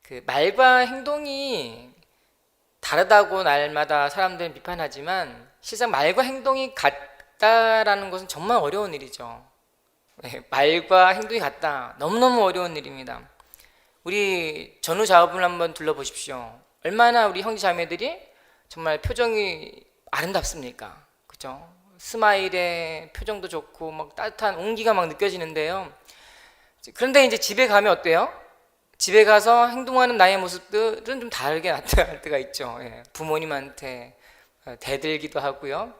그 말과 행동이 다르다고 날마다 사람들은 비판하지만 실상 말과 행동이 같다라는 것은 정말 어려운 일이죠. 말과 행동이 같다. 너무너무 어려운 일입니다. 우리 전후좌우분을 한번 둘러보십시오. 얼마나 우리 형제 자매들이 정말 표정이 아름답습니까? 그죠? 스마일에 표정도 좋고 막 따뜻한 온기가 막 느껴지는데요. 그런데 이제 집에 가면 어때요? 집에 가서 행동하는 나의 모습들은 좀 다르게 나타날 때가 있죠. 부모님한테 대들기도 하고요.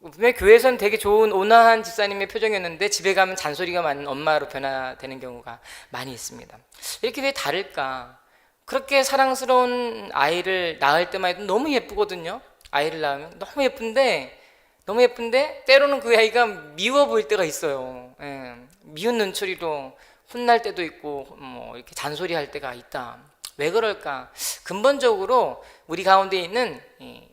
분명히 교회에서는 되게 좋은 온화한 집사님의 표정이었는데 집에 가면 잔소리가 많은 엄마로 변화되는 경우가 많이 있습니다. 이렇게 왜 다를까? 그렇게 사랑스러운 아이를 낳을 때만 해도 너무 예쁘거든요. 아이를 낳으면 너무 예쁜데 때로는 그 아이가 미워 보일 때가 있어요. 미운 눈초리로 혼날 때도 있고 뭐 이렇게 잔소리할 때가 있다. 왜 그럴까? 근본적으로 우리 가운데 있는 이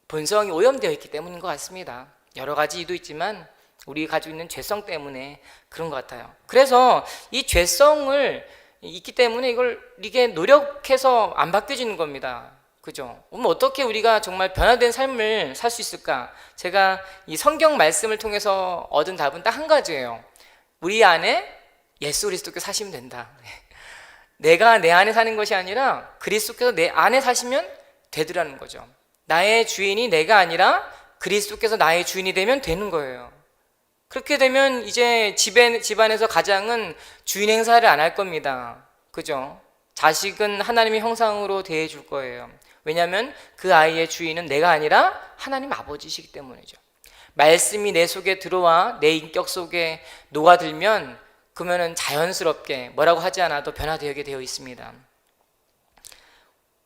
본성이 오염되어 있기 때문인 것 같습니다. 여러 가지 이유도 있지만 우리가 가지고 있는 죄성 때문에 그런 것 같아요. 그래서 이 죄성을 있기 때문에 이게 노력해서 안 바뀌어지는 겁니다. 그죠? 그럼 어떻게 우리가 정말 변화된 삶을 살 수 있을까? 제가 이 성경 말씀을 통해서 얻은 답은 딱 한 가지예요. 우리 안에 예수 그리스도께서 사시면 된다. 내가 내 안에 사는 것이 아니라 그리스도께서 내 안에 사시면 되더라는 거죠. 나의 주인이 내가 아니라 그리스도께서 나의 주인이 되면 되는 거예요. 그렇게 되면 이제 집안에서 가장은 주인 행사를 안 할 겁니다. 그죠? 자식은 하나님의 형상으로 대해줄 거예요. 왜냐하면 그 아이의 주인은 내가 아니라 하나님 아버지시기 때문이죠. 말씀이 내 속에 들어와 내 인격 속에 녹아들면 그러면은 자연스럽게 뭐라고 하지 않아도 변화되게 되어 있습니다.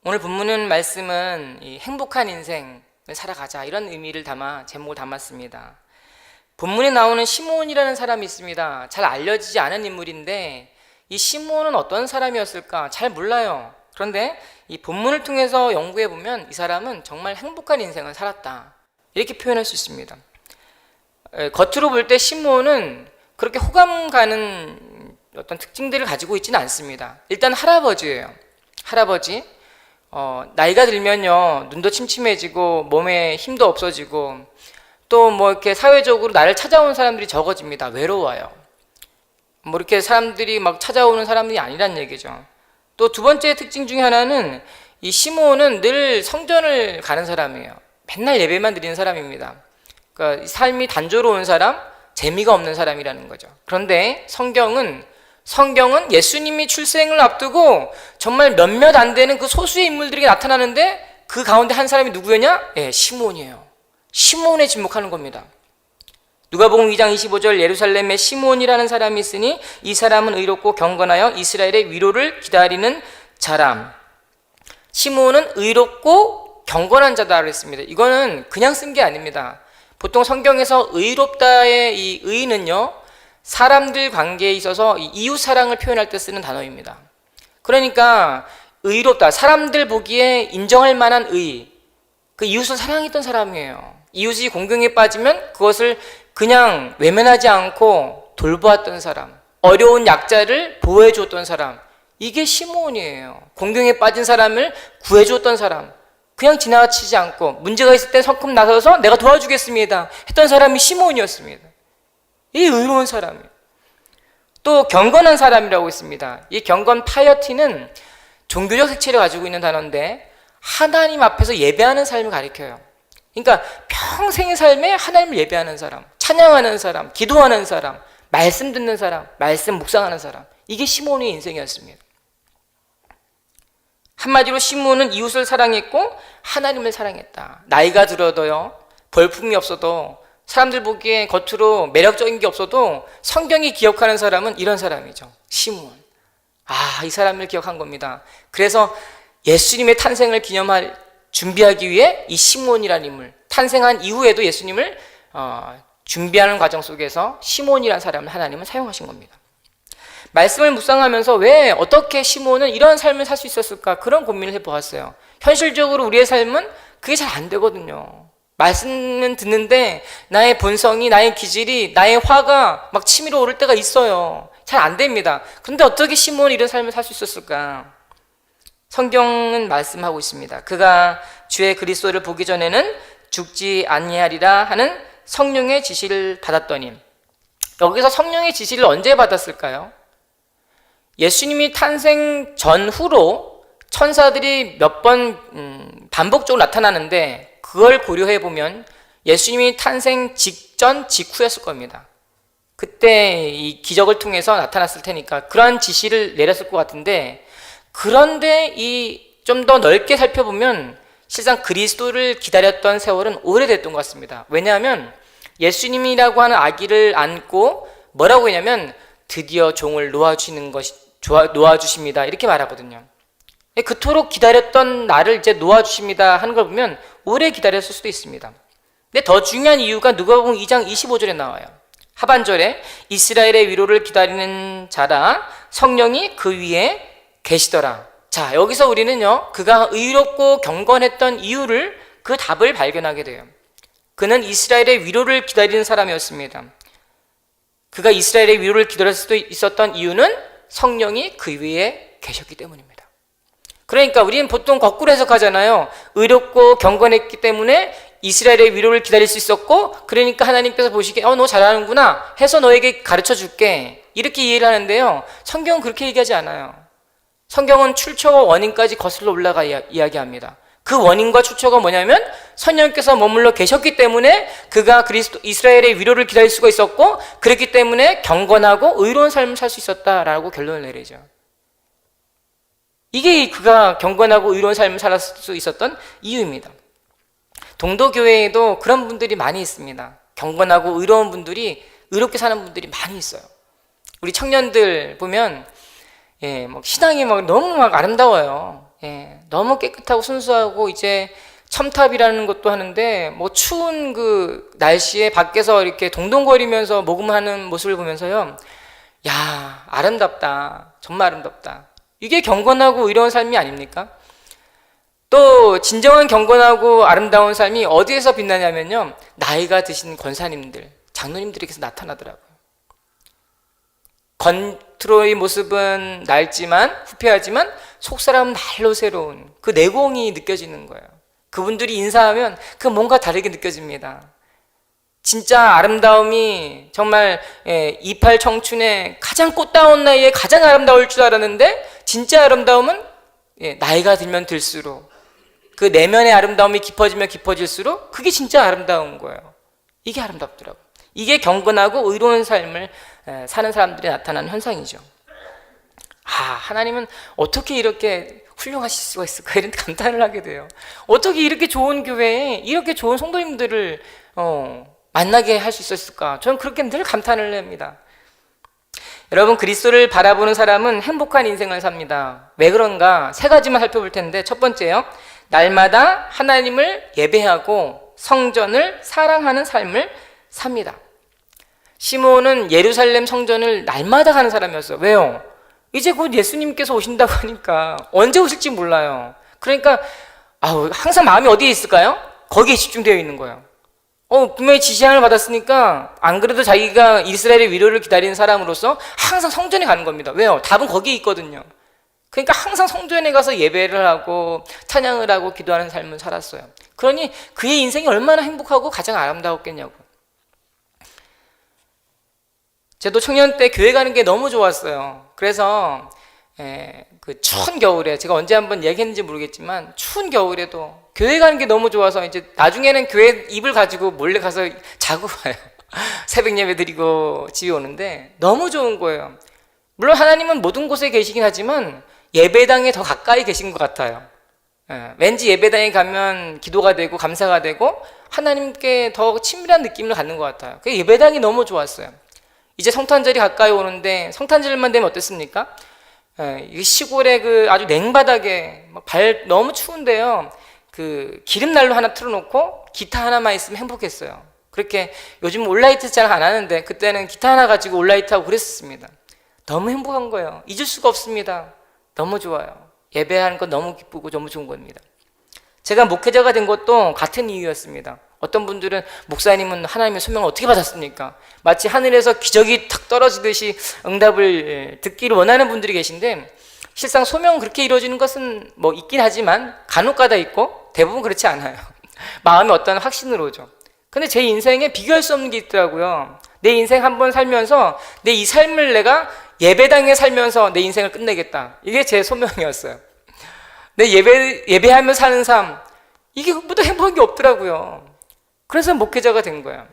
오늘 본문은 말씀은 이 행복한 인생을 살아가자 이런 의미를 담아 제목을 담았습니다. 본문에 나오는 시므온이라는 사람이 있습니다. 잘 알려지지 않은 인물인데 이 시므온은 어떤 사람이었을까 잘 몰라요. 그런데 이 본문을 통해서 연구해 보면 이 사람은 정말 행복한 인생을 살았다 이렇게 표현할 수 있습니다. 겉으로 볼 때 시므온은 그렇게 호감 가는 어떤 특징들을 가지고 있지는 않습니다. 일단 할아버지예요. 할아버지. 나이가 들면요 눈도 침침해지고 몸에 힘도 없어지고 또 뭐 이렇게 사회적으로 나를 찾아오는 사람들이 적어집니다. 외로워요. 뭐 이렇게 사람들이 막 찾아오는 사람들이 아니란 얘기죠. 또 두 번째 특징 중에 하나는 이 시므온은 늘 성전을 가는 사람이에요. 맨날 예배만 드리는 사람입니다. 그러니까 삶이 단조로운 사람, 재미가 없는 사람이라는 거죠. 그런데 성경은 예수님이 출생을 앞두고 정말 몇몇 안 되는 그 소수의 인물들에게 나타나는데 그 가운데 한 사람이 누구였냐? 시므온이에요. 시므온에 집목하는 겁니다. 누가복음 2장 25절 예루살렘에 시므온이라는 사람이 있으니 이 사람은 의롭고 경건하여 이스라엘의 위로를 기다리는 자람. 시므온은 의롭고 경건한 자다 그랬습니다. 이거는 그냥 쓴 게 아닙니다. 보통 성경에서 의롭다의 이 의는요 사람들 관계에 있어서 이웃 사랑을 표현할 때 쓰는 단어입니다. 그러니까 의롭다, 사람들 보기에 인정할 만한 의, 그 이웃을 사랑했던 사람이에요. 이웃이 공경에 빠지면 그것을 그냥 외면하지 않고 돌보았던 사람, 어려운 약자를 보호해 주었던 사람, 이게 시므온이에요. 공경에 빠진 사람을 구해 주었던 사람, 그냥 지나치지 않고 문제가 있을 때 성큼 나서서 내가 도와주겠습니다 했던 사람이 시므온이었습니다. 이 의로운 사람이에요. 또 경건한 사람이라고 있습니다. 이 경건 파이어티는 종교적 색채를 가지고 있는 단어인데 하나님 앞에서 예배하는 삶을 가리켜요. 그러니까 평생의 삶에 하나님을 예배하는 사람, 찬양하는 사람, 기도하는 사람, 말씀 듣는 사람, 말씀 묵상하는 사람, 이게 시므온의 인생이었습니다. 한마디로 시므온은 이웃을 사랑했고 하나님을 사랑했다. 나이가 들어도요 볼품이 없어도 사람들 보기에 겉으로 매력적인 게 없어도 성경이 기억하는 사람은 이런 사람이죠. 시므온. 이 사람을 기억한 겁니다. 그래서 예수님의 탄생을 준비하기 위해 이 시므온이라는 인물, 탄생한 이후에도 예수님을 준비하는 과정 속에서 시므온이라는 사람을 하나님은 사용하신 겁니다. 말씀을 묵상하면서 왜 어떻게 시므온은 이런 삶을 살 수 있었을까 그런 고민을 해보았어요. 현실적으로 우리의 삶은 그게 잘 안 되거든요. 말씀은 듣는데 나의 본성이, 나의 기질이, 나의 화가 막 치밀어 오를 때가 있어요. 잘 안 됩니다. 그런데 어떻게 시몬이 이런 삶을 살 수 있었을까? 성경은 말씀하고 있습니다. 그가 주의 그리스도를 보기 전에는 죽지 아니하리라 하는 성령의 지시를 받았더니, 여기서 성령의 지시를 언제 받았을까요? 예수님이 탄생 전후로 천사들이 몇 번 반복적으로 나타나는데, 그걸 고려해 보면 예수님이 탄생 직전 직후였을 겁니다. 그때 이 기적을 통해서 나타났을 테니까 그러한 지시를 내렸을 것 같은데, 그런데 이 좀 더 넓게 살펴보면 실상 그리스도를 기다렸던 세월은 오래됐던 것 같습니다. 왜냐하면 예수님이라고 하는 아기를 안고 뭐라고 했냐면 드디어 종을 놓아주십니다 이렇게 말하거든요. 그토록 기다렸던 나를 이제 놓아주십니다 하는 걸 보면 오래 기다렸을 수도 있습니다. 근데 더 중요한 이유가 누가복음 2장 25절에 나와요. 하반절에 이스라엘의 위로를 기다리는 자라 성령이 그 위에 계시더라. 자, 여기서 우리는요, 그가 의롭고 경건했던 이유를, 그 답을 발견하게 돼요. 그는 이스라엘의 위로를 기다리는 사람이었습니다. 그가 이스라엘의 위로를 기다릴 수도 있었던 이유는 성령이 그 위에 계셨기 때문입니다. 그러니까 우리는 보통 거꾸로 해석하잖아요. 의롭고 경건했기 때문에 이스라엘의 위로를 기다릴 수 있었고, 그러니까 하나님께서 보시기에 너 잘하는구나 해서 너에게 가르쳐 줄게, 이렇게 이해를 하는데요, 성경은 그렇게 얘기하지 않아요. 성경은 출처와 원인까지 거슬러 올라가 이야기합니다. 그 원인과 출처가 뭐냐면 성령께서 머물러 계셨기 때문에 그가 이스라엘의 위로를 기다릴 수가 있었고, 그랬기 때문에 경건하고 의로운 삶을 살 수 있었다라고 결론을 내리죠. 이게 그가 경건하고 의로운 삶을 살 수 있었던 이유입니다. 동도교회에도 그런 분들이 많이 있습니다. 경건하고 의로운 분들이, 의롭게 사는 분들이 많이 있어요. 우리 청년들 보면 신앙이 너무 아름다워요. 너무 깨끗하고 순수하고, 이제 첨탑이라는 것도 하는데, 추운 그 날씨에 밖에서 이렇게 동동거리면서 모금하는 모습을 보면서요, 야, 아름답다. 정말 아름답다. 이게 경건하고 의로운 삶이 아닙니까? 또 진정한 경건하고 아름다운 삶이 어디에서 빛나냐면요, 나이가 드신 권사님들, 장로님들에게서 나타나더라고요. 겉으로의 모습은 낡지만 후패하지만 속사람은 날로 새로운 그 내공이 느껴지는 거예요. 그분들이 인사하면 그 뭔가 다르게 느껴집니다. 진짜 아름다움이 정말 28 청춘의 가장 꽃다운 나이에 가장 아름다울 줄 알았는데, 진짜 아름다움은 나이가 들면 들수록, 그 내면의 아름다움이 깊어지면 깊어질수록 그게 진짜 아름다운 거예요. 이게 아름답더라고요. 이게 경건하고 의로운 삶을 사는 사람들이 나타나는 현상이죠. 하나님은 어떻게 이렇게 훌륭하실 수가 있을까, 이런 감탄을 하게 돼요. 어떻게 이렇게 좋은 교회에 이렇게 좋은 성도님들을 만나게 할 수 있었을까? 저는 그렇게 늘 감탄을 합니다. 여러분, 그리스도를 바라보는 사람은 행복한 인생을 삽니다. 왜 그런가? 세 가지만 살펴볼 텐데, 첫 번째요, 날마다 하나님을 예배하고 성전을 사랑하는 삶을 삽니다. 시몬은 예루살렘 성전을 날마다 가는 사람이었어요. 왜요? 이제 곧 예수님께서 오신다고 하니까 언제 오실지 몰라요. 그러니까 항상 마음이 어디에 있을까요? 거기에 집중되어 있는 거예요. 분명히 지시함을 받았으니까 안 그래도 자기가 이스라엘의 위로를 기다리는 사람으로서 항상 성전에 가는 겁니다. 왜요? 답은 거기에 있거든요. 그러니까 항상 성전에 가서 예배를 하고 찬양을 하고 기도하는 삶을 살았어요. 그러니 그의 인생이 얼마나 행복하고 가장 아름다웠겠냐고. 저도 청년 때 교회 가는 게 너무 좋았어요. 그래서 그 추운 겨울에, 제가 언제 한번 얘기했는지 모르겠지만 추운 겨울에도 교회 가는 게 너무 좋아서 이제 나중에는 교회 이불 가지고 몰래 가서 자고 가요. 새벽 예배 드리고 집에 오는데 너무 좋은 거예요. 물론 하나님은 모든 곳에 계시긴 하지만 예배당에 더 가까이 계신 것 같아요. 왠지 예배당에 가면 기도가 되고 감사가 되고 하나님께 더 친밀한 느낌을 갖는 것 같아요. 그 예배당이 너무 좋았어요. 이제 성탄절이 가까이 오는데 성탄절만 되면 어땠습니까? 이 시골의 그 아주 냉바닥에 발 너무 추운데요, 그 기름난로 하나 틀어놓고 기타 하나만 있으면 행복했어요. 그렇게 요즘 온라이트 잘 안 하는데 그때는 기타 하나 가지고 온라이트하고 그랬었습니다. 너무 행복한 거예요. 잊을 수가 없습니다. 너무 좋아요. 예배하는 건 너무 기쁘고 너무 좋은 겁니다. 제가 목회자가 된 것도 같은 이유였습니다. 어떤 분들은 목사님은 하나님의 소명을 어떻게 받았습니까? 마치 하늘에서 기적이 탁 떨어지듯이 응답을 듣기를 원하는 분들이 계신데, 실상 소명은 그렇게 이루어지는 것은 뭐 있긴 하지만 간혹가다 있고 대부분 그렇지 않아요. 마음에 어떤 확신으로 오죠. 근데 제 인생에 비교할 수 없는 게 있더라고요. 내 인생 한번 살면서 내 이 삶을 내가 예배당에 살면서 내 인생을 끝내겠다. 이게 제 소명이었어요. 내 예배하며 사는 삶, 이게 그보다 행복한 게 없더라고요. 그래서 목회자가 된 거예요.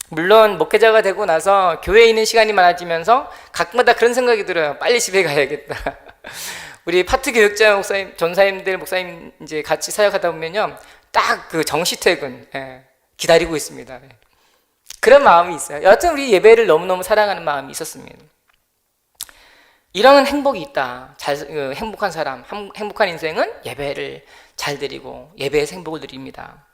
물론 목회자가 되고 나서 교회에 있는 시간이 많아지면서 가끔마다 그런 생각이 들어요. 빨리 집에 가야겠다. 우리 파트 교육자 목사님, 전사님들, 목사님 이제 같이 사역하다 보면요, 딱 그 정시퇴근 기다리고 있습니다. 그런 마음이 있어요. 여하튼 우리 예배를 너무너무 사랑하는 마음이 있었습니다. 이런 행복이 있다. 행복한 사람, 행복한 인생은 예배를 잘 드리고 예배에서 행복을 누립니다.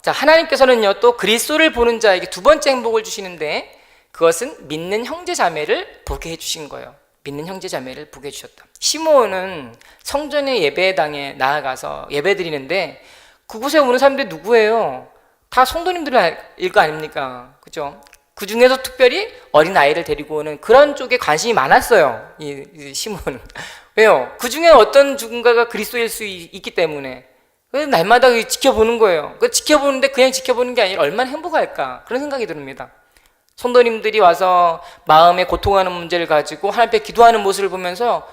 자, 하나님께서는요, 또 그리스도를 보는 자에게 두 번째 행복을 주시는데, 그것은 믿는 형제 자매를 보게 해주신 거예요. 믿는 형제 자매를 보게 해주셨다. 시므온은 성전의 예배당에 나아가서 예배 드리는데, 그곳에 오는 사람들이 누구예요? 다 성도님들일 거 아닙니까? 그죠? 그 중에서 특별히 어린 아이를 데리고 오는 그런 쪽에 관심이 많았어요. 이 시므온은. 왜요? 그 중에 어떤 누군가가 그리스도일 수 있기 때문에. 그래서 날마다 지켜보는 거예요. 지켜보는데 그냥 지켜보는 게 아니라 얼마나 행복할까, 그런 생각이 듭니다. 성도님들이 와서 마음에 고통하는 문제를 가지고 하나님 앞에 기도하는 모습을 보면서,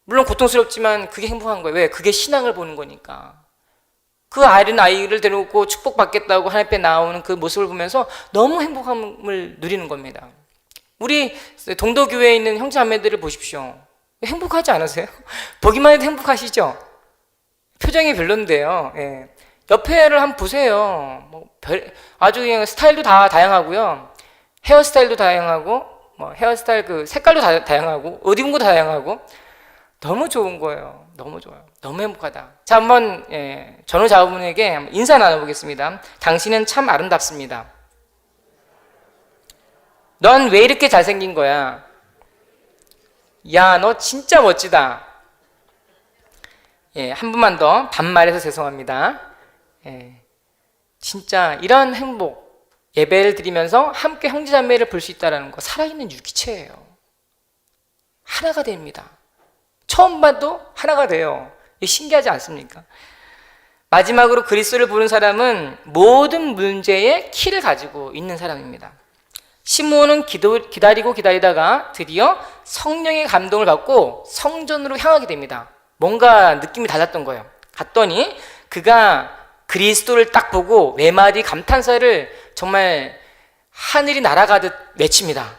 물론 고통스럽지만 그게 행복한 거예요. 왜? 그게 신앙을 보는 거니까. 그 어린 아이를 데려오고 축복받겠다고 하나님 앞에 나오는 그 모습을 보면서 너무 행복함을 누리는 겁니다. 우리 동도교회에 있는 형제자매들을 보십시오. 행복하지 않으세요? 보기만 해도 행복하시죠? 표정이 별론데요. 예. 옆에를 한번 보세요. 아주 그냥 스타일도 다 다양하고요. 헤어스타일도 다양하고, 헤어스타일 그 색깔도 다양하고, 옷 입은 것도 다양하고, 너무 좋은 거예요. 너무 좋아요. 너무 행복하다. 자, 한번 전우자분에게 인사 나눠보겠습니다. 당신은 참 아름답습니다. 넌 왜 이렇게 잘생긴 거야? 야, 너 진짜 멋지다. 한 번만 더 반말해서 죄송합니다. 진짜 이런 행복, 예배를 드리면서 함께 형제자매를 볼 수 있다는 거, 살아있는 유기체예요. 하나가 됩니다. 처음 봐도 하나가 돼요. 신기하지 않습니까? 마지막으로 그리스도를 보는 사람은 모든 문제의 키를 가지고 있는 사람입니다. 시므온은 기다리고 기다리다가 드디어 성령의 감동을 받고 성전으로 향하게 됩니다. 뭔가 느낌이 달랐던 거예요. 갔더니 그가 그리스도를 딱 보고 외마디 감탄사를 정말 하늘이 날아가듯 외칩니다.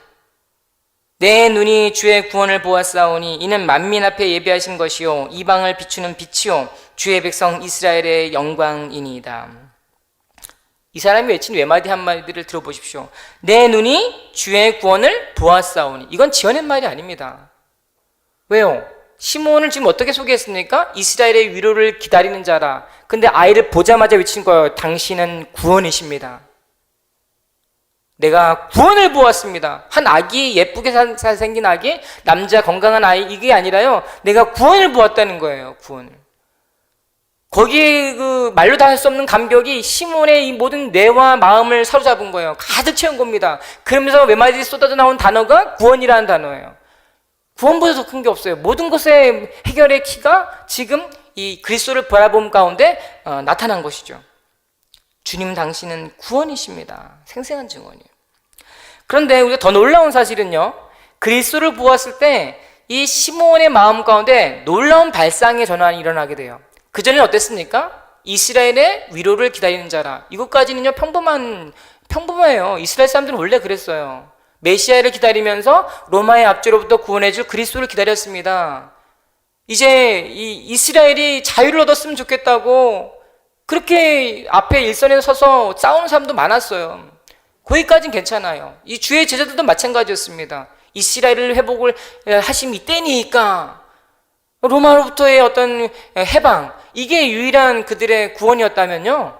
내 눈이 주의 구원을 보았사오니 이는 만민 앞에 예비하신 것이요 이방을 비추는 빛이요 주의 백성 이스라엘의 영광이니이다. 이 사람이 외친 외마디 한마디를 들어보십시오. 내 눈이 주의 구원을 보았사오니. 이건 지어낸 말이 아닙니다. 왜요? 시므온을 지금 어떻게 소개했습니까? 이스라엘의 위로를 기다리는 자라. 근데 아이를 보자마자 외친 거예요. 당신은 구원이십니다. 내가 구원을 보았습니다. 한 아기, 예쁘게 생긴 아기, 남자 건강한 아이, 이게 아니라요, 내가 구원을 보았다는 거예요. 구원을. 거기에 그 말로 다 할 수 없는 감격이 시몬의 이 모든 뇌와 마음을 사로잡은 거예요. 가득 채운 겁니다. 그러면서 외마디 쏟아져 나온 단어가 구원이라는 단어예요. 구원보다 더 큰 게 없어요. 모든 것의 해결의 키가 지금 이 그리스도를 바라봄 가운데 나타난 것이죠. 주님 당신은 구원이십니다. 생생한 증언이에요. 그런데 우리가 더 놀라운 사실은요, 그리스도를 보았을 때 이 시므온의 마음 가운데 놀라운 발상의 전환이 일어나게 돼요. 그전에는 어땠습니까? 이스라엘의 위로를 기다리는 자라. 이것까지는요 평범해요. 이스라엘 사람들은 원래 그랬어요. 메시아를 기다리면서 로마의 압제로부터 구원해줄 그리스도를 기다렸습니다. 이제 이 이스라엘이 자유를 얻었으면 좋겠다고 그렇게 앞에 일선에 서서 싸우는 사람도 많았어요. 거기까지는 괜찮아요. 이 주의 제자들도 마찬가지였습니다. 이스라엘을 회복을 하심 이때니까 로마로부터의 어떤 해방, 이게 유일한 그들의 구원이었다면요,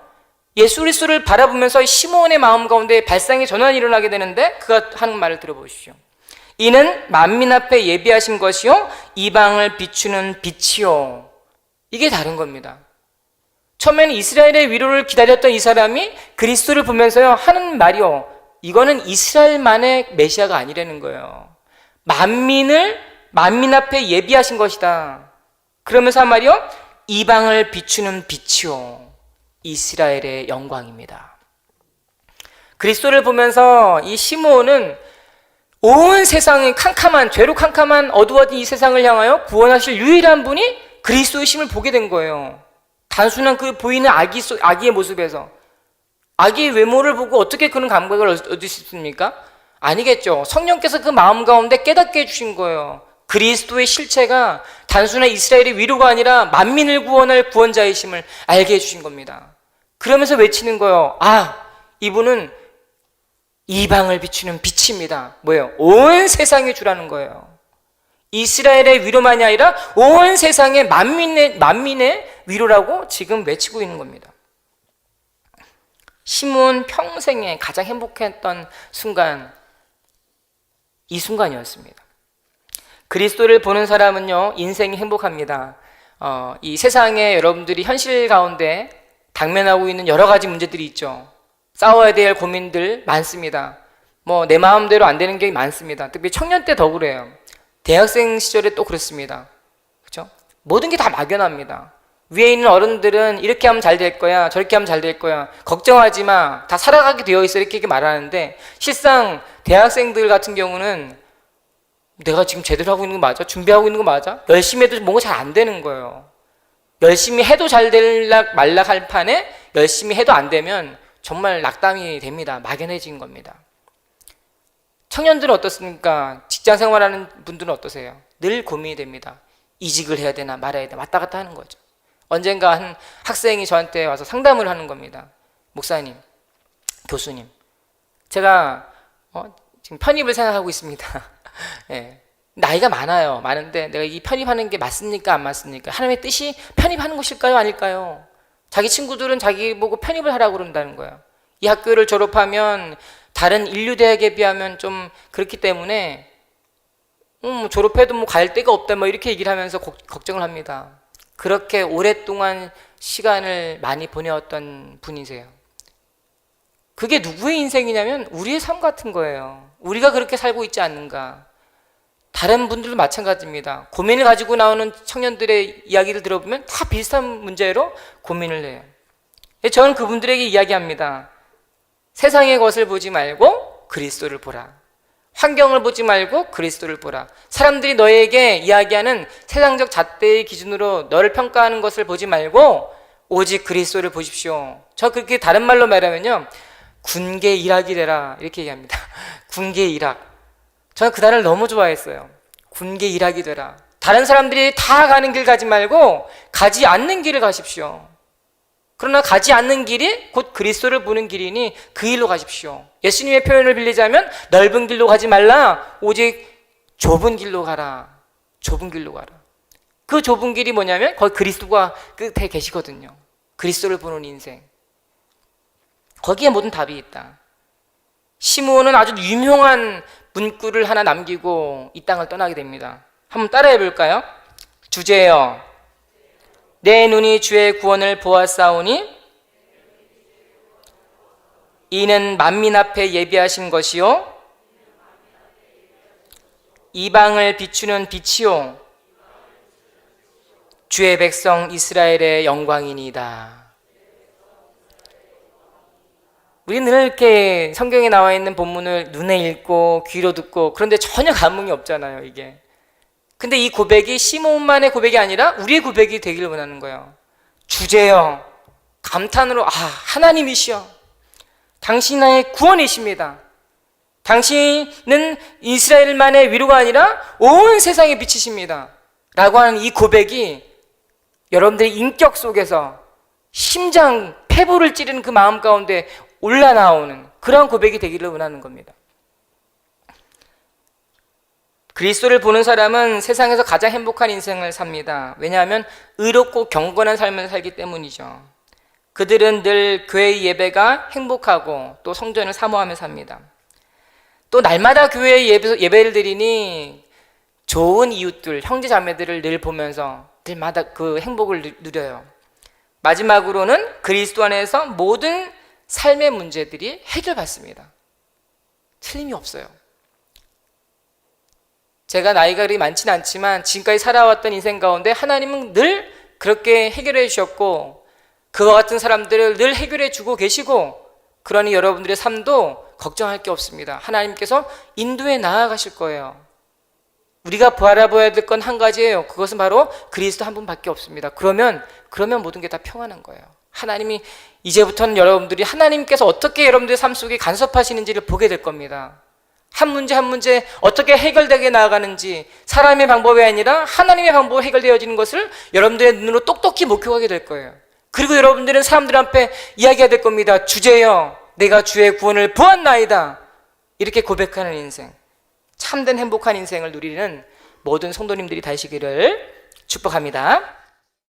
예수 그리스도를 바라보면서 시므온의 마음 가운데 발상의 전환이 일어나게 되는데, 그가 하는 말을 들어보십시오. 이는 만민 앞에 예비하신 것이요 이방을 비추는 빛이요. 이게 다른 겁니다. 처음에는 이스라엘의 위로를 기다렸던 이 사람이 그리스도를 보면서요 하는 말이요, 이거는 이스라엘만의 메시아가 아니라는 거예요. 만민 앞에 예비하신 것이다. 그러면서 한 말이요, 이방을 비추는 빛이요 이스라엘의 영광입니다. 그리스도를 보면서 이 시므온은 온 세상의 캄캄한, 죄로 캄캄한 어두워진 이 세상을 향하여 구원하실 유일한 분이 그리스도의 심을 보게 된 거예요. 단순한 그 보이는 아기의 모습에서, 아기의 외모를 보고 어떻게 그런 감각을 얻을 수 있습니까? 아니겠죠. 성령께서 그 마음 가운데 깨닫게 해주신 거예요. 그리스도의 실체가 단순한 이스라엘의 위로가 아니라 만민을 구원할 구원자이심을 알게 해주신 겁니다. 그러면서 외치는 거예요. 아, 이분은 이방을 비추는 빛입니다. 뭐예요? 온 세상의 주라는 거예요. 이스라엘의 위로만이 아니라 온 세상의 만민의 위로라고 지금 외치고 있는 겁니다. 시므온 평생에 가장 행복했던 순간, 이 순간이었습니다. 그리스도를 보는 사람은요 인생이 행복합니다. 이 세상에 여러분들이 현실 가운데 당면하고 있는 여러 가지 문제들이 있죠. 싸워야 될 고민들 많습니다. 뭐 내 마음대로 안 되는 게 많습니다. 특히 청년 때 더 그래요. 대학생 시절에 또 그렇습니다. 그렇죠? 모든 게 다 막연합니다. 위에 있는 어른들은 이렇게 하면 잘 될 거야, 저렇게 하면 잘 될 거야, 걱정하지 마, 다 살아가게 되어 있어, 이렇게 말하는데, 실상 대학생들 같은 경우는 내가 지금 제대로 하고 있는 거 맞아? 준비하고 있는 거 맞아? 열심히 해도 뭔가 잘 안 되는 거예요. 열심히 해도 잘 될락 말락 할 판에 열심히 해도 안 되면 정말 낙담이 됩니다. 막연해진 겁니다. 청년들은 어떻습니까? 직장 생활하는 분들은 어떠세요? 늘 고민이 됩니다. 이직을 해야 되나 말아야 되나 왔다 갔다 하는 거죠. 언젠가 한 학생이 저한테 와서 상담을 하는 겁니다. 목사님, 교수님, 제가 지금 편입을 생각하고 있습니다. 예. 나이가 많은데 내가 이 편입하는 게 맞습니까? 안 맞습니까? 하나님의 뜻이 편입하는 것일까요? 아닐까요? 자기 친구들은 자기 보고 편입을 하라고 그런다는 거예요. 이 학교를 졸업하면 다른 인류대학에 비하면 좀 그렇기 때문에 졸업해도 뭐 갈 데가 없다 뭐 이렇게 얘기를 하면서 걱정을 합니다. 그렇게 오랫동안 시간을 많이 보내었던 분이세요. 그게 누구의 인생이냐면 우리의 삶 같은 거예요. 우리가 그렇게 살고 있지 않는가. 다른 분들도 마찬가지입니다. 고민을 가지고 나오는 청년들의 이야기를 들어보면 다 비슷한 문제로 고민을 해요. 저는 그분들에게 이야기합니다. 세상의 것을 보지 말고 그리스도를 보라. 환경을 보지 말고 그리스도를 보라. 사람들이 너에게 이야기하는 세상적 잣대의 기준으로 너를 평가하는 것을 보지 말고 오직 그리스도를 보십시오. 저 그렇게 다른 말로 말하면요, 군계 일학이 되라 이렇게 얘기합니다. 군계 일학. 저는 그 단어를 너무 좋아했어요. 군계 일학이 되라. 다른 사람들이 다 가는 길 가지 말고 가지 않는 길을 가십시오. 그러나 가지 않는 길이 곧 그리스도를 보는 길이니 그 길로 가십시오. 예수님의 표현을 빌리자면 넓은 길로 가지 말라. 오직 좁은 길로 가라. 좁은 길로 가라. 그 좁은 길이 뭐냐면 거기 그리스도가 끝에 계시거든요. 그리스도를 보는 인생. 거기에 모든 답이 있다. 시므온은 아주 유명한 문구를 하나 남기고 이 땅을 떠나게 됩니다. 한번 따라해 볼까요? 주제여, 내 눈이 주의 구원을 보았사오니 이는 만민 앞에 예비하신 것이요 이방을 비추는 빛이요 주의 백성 이스라엘의 영광이니이다. 우리는 늘 이렇게 성경에 나와 있는 본문을 눈에 읽고 귀로 듣고 그런데 전혀 감흥이 없잖아요, 이게. 근데 이 고백이 시므온만의 고백이 아니라 우리의 고백이 되기를 원하는 거예요. 주제여, 감탄으로, 하나님이시여, 당신이 나의 구원이십니다. 당신은 이스라엘만의 위로가 아니라 온 세상의 빛이십니다 라고 하는 이 고백이 여러분들의 인격 속에서 심장, 폐부를 찌르는 그 마음 가운데 올라나오는 그런 고백이 되기를 원하는 겁니다. 그리스도를 보는 사람은 세상에서 가장 행복한 인생을 삽니다. 왜냐하면 의롭고 경건한 삶을 살기 때문이죠. 그들은 늘 교회의 예배가 행복하고 또 성전을 사모하며 삽니다. 또 날마다 교회에 예배를 드리니 좋은 이웃들, 형제 자매들을 늘 보면서 늘마다 그 행복을 누려요. 마지막으로는 그리스도 안에서 모든 삶의 문제들이 해결받습니다. 틀림이 없어요. 제가 나이가 그리 많지는 않지만 지금까지 살아왔던 인생 가운데 하나님은 늘 그렇게 해결해 주셨고 그와 같은 사람들을 늘 해결해 주고 계시고, 그러니 여러분들의 삶도 걱정할 게 없습니다. 하나님께서 인도해 나아가실 거예요. 우리가 바라봐야 될 건 한 가지예요. 그것은 바로 그리스도 한 분밖에 없습니다. 그러면 모든 게 다 평안한 거예요. 하나님이 이제부터는 여러분들이 하나님께서 어떻게 여러분들의 삶 속에 간섭하시는지를 보게 될 겁니다. 한 문제 한 문제 어떻게 해결되게 나아가는지, 사람의 방법이 아니라 하나님의 방법으로 해결되어지는 것을 여러분들의 눈으로 똑똑히 목격하게 될 거예요. 그리고 여러분들은 사람들 앞에 이야기해야 될 겁니다. 주제여, 내가 주의 구원을 보았나이다. 이렇게 고백하는 인생, 참된 행복한 인생을 누리는 모든 성도님들이 되시기를 축복합니다.